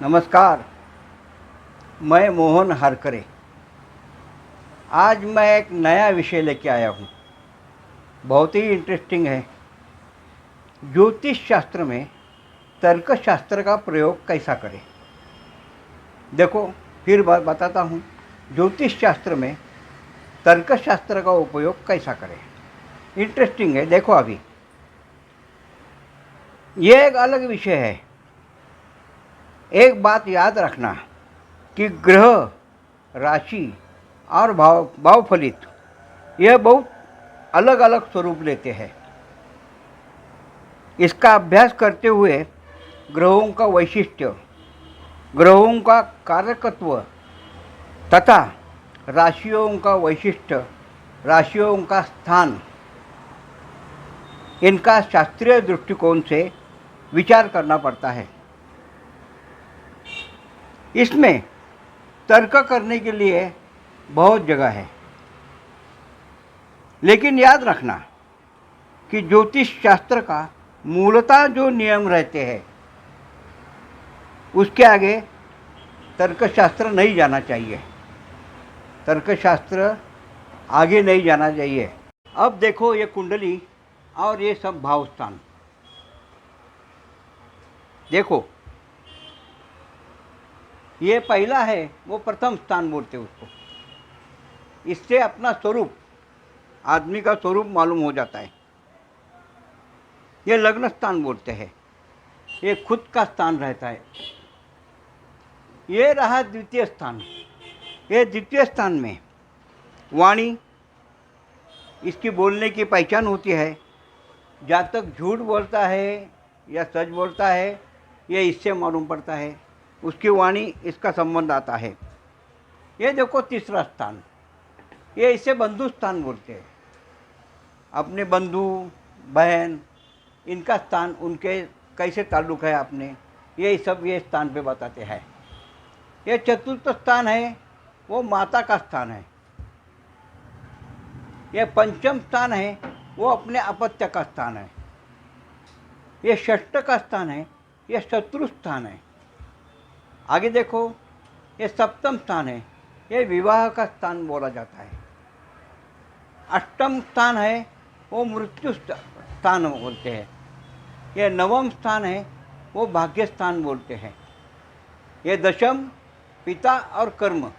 नमस्कार। मैं मोहन हरकरे। आज मैं एक नया विषय लेके आया हूँ। बहुत ही इंटरेस्टिंग है। ज्योतिष शास्त्र में तर्कशास्त्र का प्रयोग कैसा करें। देखो, फिर बताता हूँ। ज्योतिष शास्त्र में तर्कशास्त्र का उपयोग कैसा करें। इंटरेस्टिंग है। देखो, अभी ये एक अलग विषय है। एक बात याद रखना कि ग्रह, राशि और भावफलित यह बहुत अलग अलग स्वरूप लेते हैं। इसका अभ्यास करते हुए ग्रहों का वैशिष्ट्य, ग्रहों का कारकत्व तथा राशियों का वैशिष्ट्य, राशियों का स्थान, इनका शास्त्रीय दृष्टिकोण से विचार करना पड़ता है। इसमें तर्क करने के लिए बहुत जगह है, लेकिन याद रखना कि ज्योतिष शास्त्र का मूलतः जो नियम रहते हैं उसके आगे तर्कशास्त्र नहीं जाना चाहिए। तर्कशास्त्र आगे नहीं जाना चाहिए। अब देखो, ये कुंडली और ये सब भावस्थान देखो, ये पहला है वो प्रथम स्थान बोलते हैं उसको। इससे अपना स्वरूप, आदमी का स्वरूप मालूम हो जाता है। ये लग्न स्थान बोलते हैं। ये खुद का स्थान रहता है। ये रहा द्वितीय स्थान। ये द्वितीय स्थान में वाणी, इसकी बोलने की पहचान होती है। जातक झूठ बोलता है या सच बोलता है, ये इससे मालूम पड़ता है। उसकी वाणी, इसका संबंध आता है। ये देखो तीसरा स्थान, ये इसे बंधु स्थान बोलते हैं। अपने बंधु, बहन, इनका स्थान, उनके कैसे ताल्लुक़ है अपने, ये सब ये स्थान पे बताते हैं। ये चतुर्थ स्थान है, वो माता का स्थान है। ये पंचम स्थान है, वो अपने अपत्य का स्थान है। ये षष्ठ का स्थान है, ये शत्रु स्थान है। आगे देखो, ये सप्तम स्थान है, ये विवाह का स्थान बोला जाता है। अष्टम स्थान है, वो मृत्यु स्थान बोलते हैं। ये नवम स्थान है, वो भाग्य स्थान बोलते हैं। ये दशम पिता और कर्म,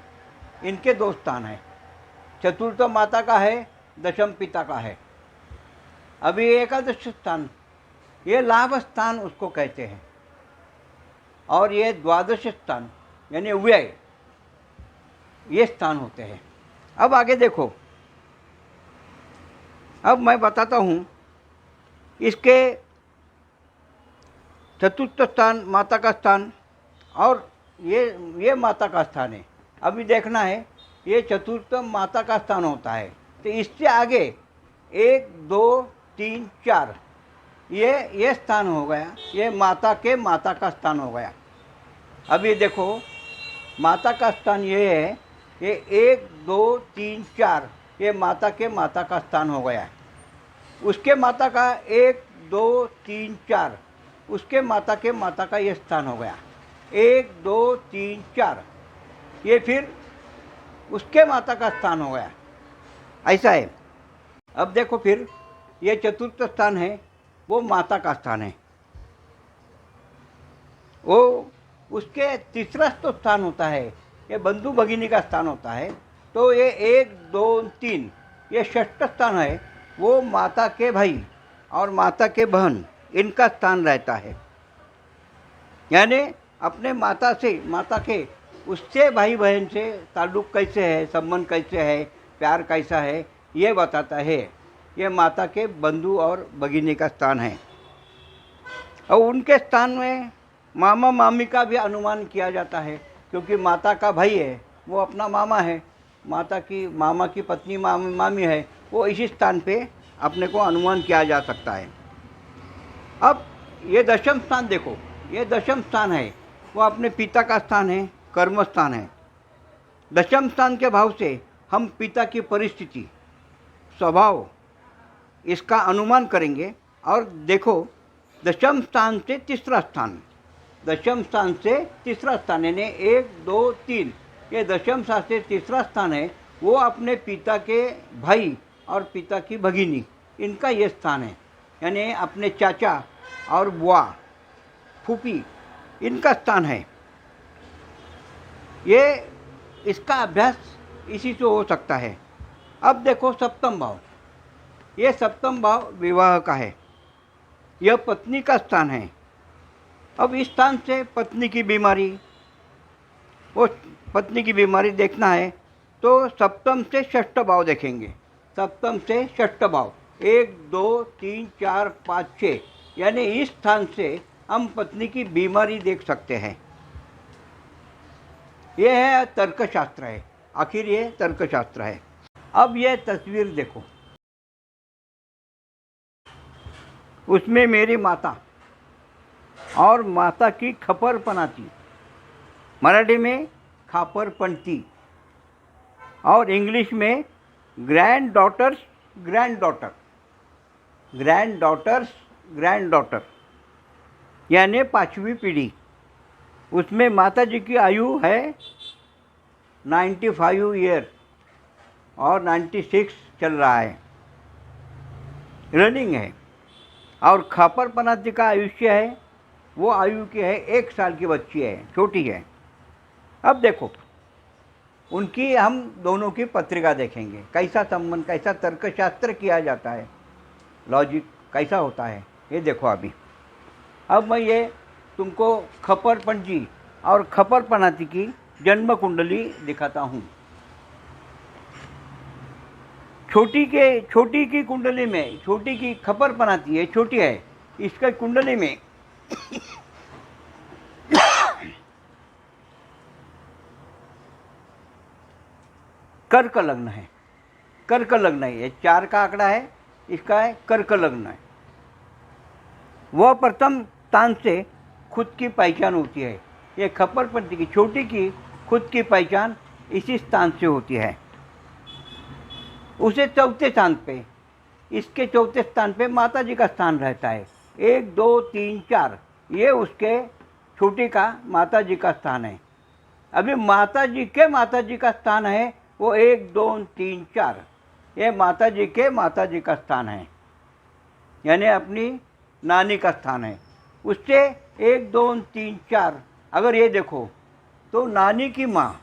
इनके दो स्थान हैं। चतुर्थ माता का है, दशम पिता का है। अभी एकादश स्थान, ये लाभ स्थान उसको कहते हैं। और ये द्वादश स्थान यानी व्यय, ये स्थान होते हैं। अब आगे देखो, अब मैं बताता हूँ। इसके चतुर्थ स्थान माता का स्थान, और ये माता का स्थान है। अभी देखना है, ये चतुर्थ माता का स्थान होता है। तो इससे आगे 1 2 3 4 ये स्थान हो गया। ये माता का स्थान हो गया। अभी देखो, माता का स्थान ये है। ये 1 2 3 4 ये माता का स्थान हो गया। उसके माता का 1 2 3 4, उसके माता का ये स्थान हो गया। 1 2 3 4, ये फिर उसके माता का स्थान हो गया। ऐसा है। अब देखो, फिर ये चतुर्थ स्थान है, वो माता का स्थान है। वो उसके तीसरा तो स्थान होता है, ये बंधु भगिनी का स्थान होता है। तो ये 1 2 3 ये षष्ठ स्थान है, वो माता के भाई और माता के बहन, इनका स्थान रहता है। यानी अपने माता के उससे भाई बहन से ताल्लुक़ कैसे है, संबंध कैसे है, प्यार कैसा है, ये बताता है। ये माता के बंधु और भगिनी का स्थान है। और उनके स्थान में मामा मामी का भी अनुमान किया जाता है, क्योंकि माता का भाई है, वो अपना मामा है। मामा की पत्नी मामी है, वो इसी स्थान पे अपने को अनुमान किया जा सकता है। अब ये दशम स्थान देखो, ये दशम स्थान है, वो अपने पिता का स्थान है, कर्म स्थान है। दशम स्थान के भाव से हम पिता की परिस्थिति, स्वभाव, इसका अनुमान करेंगे। और देखो, दशम स्थान से तीसरा स्थान, दशम स्थान से तीसरा स्थान, यानी 1 2 3, ये दशम स्थान से तीसरा स्थान है, वो अपने पिता के भाई और पिता की भगिनी, इनका ये स्थान है, यानी अपने चाचा और बुआ फूफी, इनका स्थान है। ये इसका अभ्यास इसी से हो सकता है। अब देखो सप्तम भाव, ये सप्तम भाव विवाह का है, यह पत्नी का स्थान है। अब इस स्थान से पत्नी की बीमारी, वो पत्नी की बीमारी देखना है तो सप्तम से षष्ठ भाव देखेंगे। सप्तम से षष्ठ भाव 1 2 3 4 5 6, यानी इस स्थान से हम पत्नी की बीमारी देख सकते हैं। यह है तर्कशास्त्र है, आखिर ये तर्कशास्त्र है। अब यह तस्वीर देखो, उसमें मेरी माता और माता की खपरपनाती, मराठी में खापरपणती और इंग्लिश में ग्रैंड डॉटर्स ग्रैंड डॉटर, यानी 5वीं पीढ़ी। उसमें माता जी की आयु है 95 ईयर और 96 चल रहा है, रनिंग है। और खापरपनाती का आयुष्य है, वो आयु की है 1 साल की बच्ची है, छोटी है। अब देखो, उनकी हम दोनों की पत्रिका देखेंगे, कैसा संबंध, कैसा तर्कशास्त्र किया जाता है, लॉजिक कैसा होता है, ये देखो अभी। अब मैं ये तुमको खपरपणजी और खपरपनाती की जन्म कुंडली दिखाता हूँ। छोटी की कुंडली में, छोटी की खपरपनाती है, छोटी है, इसका कुंडली में कर्क लग्न है, कर्क लग्न है, ये 4 का आंकड़ा है, इसका है कर्क लग्न है। वह प्रथम स्थान से खुद की पहचान होती है। ये खपरपणती की छोटी की खुद की पहचान इसी स्थान से होती है। उसे चौथे स्थान पे, इसके चौथे स्थान पे माता जी का स्थान रहता है। 1 2 3 4, ये उसके छोटी का माता जी का स्थान है। अभी माता जी का स्थान है वो 1 2 3 4, ये माता जी का स्थान है, यानी अपनी नानी का स्थान है। उससे 1 2 3 4 अगर ये देखो तो नानी की माँ,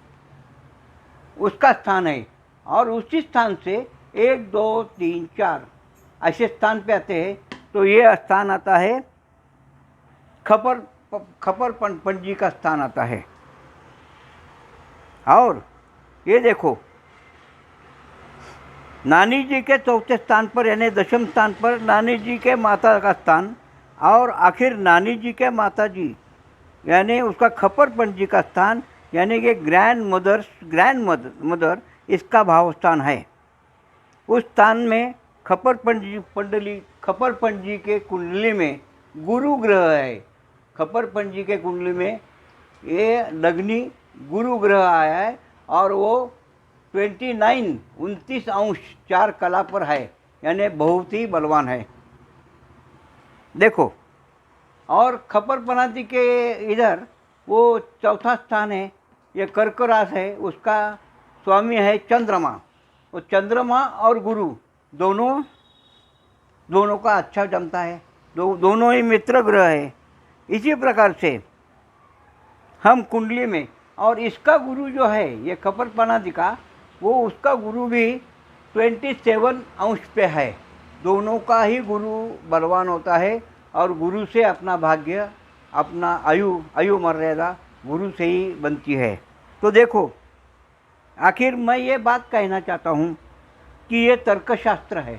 उसका स्थान है, और उसी स्थान से 1 2 3 4 ऐसे स्थान पे आते हैं, तो ये स्थान आता है खपरपणजी का स्थान आता है। और ये देखो, नानी जी के चौथे स्थान पर, यानी दशम स्थान पर नानी जी के माता का स्थान, और आखिर नानी जी के माता जी यानी उसका खपरपणजी का स्थान, यानी कि ग्रैंड मदर इसका भाव स्थान है। उस स्थान में खपरपणजी के कुंडली में गुरु ग्रह है। खपरपणजी के कुंडली में ये लग्नी गुरु ग्रह आया है, और वो 29 अंश 4 कला पर है, यानी बहुत ही बलवान है। देखो, और खपरपनाती के इधर वो चौथा स्थान है, ये कर्क राशि है, उसका स्वामी है चंद्रमा। वो चंद्रमा और गुरु दोनों का अच्छा जमता है, दोनों ही मित्र ग्रह है। इसी प्रकार से हम कुंडली में, और इसका गुरु जो है ये खपरपनाती का, वो उसका गुरु भी 27 अंश पे है। दोनों का ही गुरु बलवान होता है, और गुरु से अपना भाग्य, अपना आयु मर्यादा गुरु से ही बनती है। तो देखो, आखिर मैं ये बात कहना चाहता हूँ कि ये तर्कशास्त्र है।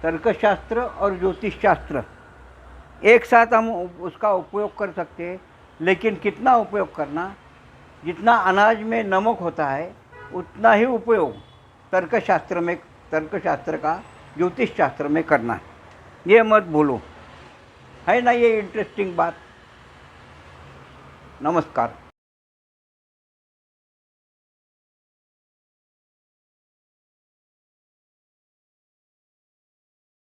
तर्कशास्त्र और ज्योतिष शास्त्र एक साथ हम उसका उपयोग कर सकते हैं, लेकिन कितना उपयोग करना, जितना अनाज में नमक होता है उतना ही उपयोग तर्कशास्त्र का ज्योतिष शास्त्र में करना है। ये मत भूलो, है ना ये इंटरेस्टिंग बात। नमस्कार।